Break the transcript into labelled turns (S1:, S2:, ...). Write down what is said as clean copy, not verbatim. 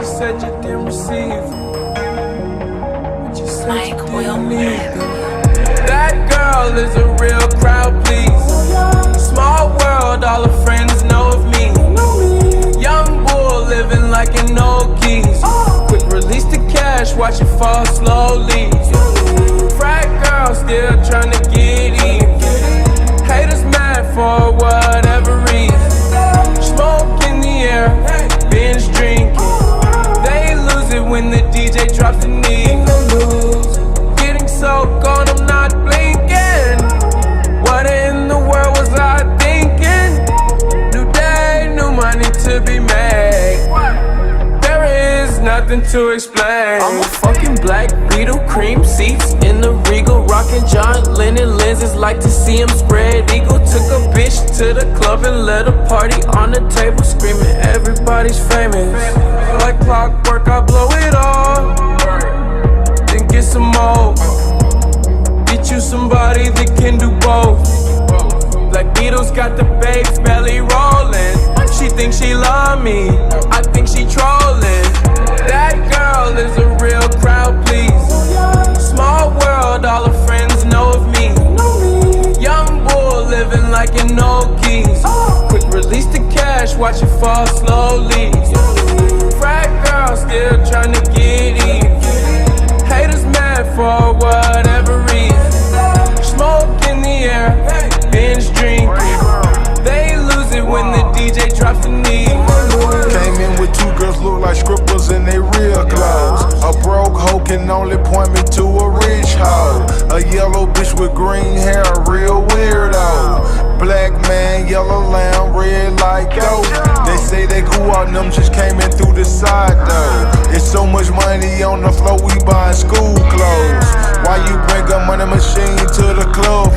S1: said you didn't receive. But you said you didn't need it. That girl is a real crowd, please. Small world, all her friends know of me. Young bull living like an old keys. Quick release the cash, watch it fall slowly. Frat girl still trying to get in. Haters mad for whatever reason. Smoke in the air, binge drinking. They lose it when the DJ drops the knee. Getting so gone, I'm not blinking. What in the world was I thinking? New day, new money to be made. There is nothing to explain. I'm a fucking black Beetle, cream seats in the Regal, rockin' John Lennon lenses, like to see him spread eagle. Took a bitch to the club and let her party on the table, screaming everybody's famous. Like clockwork, I blow it all, then get some more. Get you somebody that can do both. Black Beatles got the babes belly rolling. She thinks she love me, I think she trolling. That girl is a real crowd, please. Small world, all her friends know of me. Young bull living like an old keys. Quick release the cash, watch it fall slowly. Frat girl still trying to get in. Haters mad for whatever reason. Smoke in the air, binge drinking. They lose it when the DJ drops the knee.
S2: Came in with two girls look like scribbles in they real clothes. A broke hoe can only point me to a rich hoe. A yellow bitch with green hair, a real weirdo. Black man, yellow lamb, red like dope. They say they grew out and them just came in through the side though. It's so much money on the floor, we buying school clothes. Why you bring a money machine to the club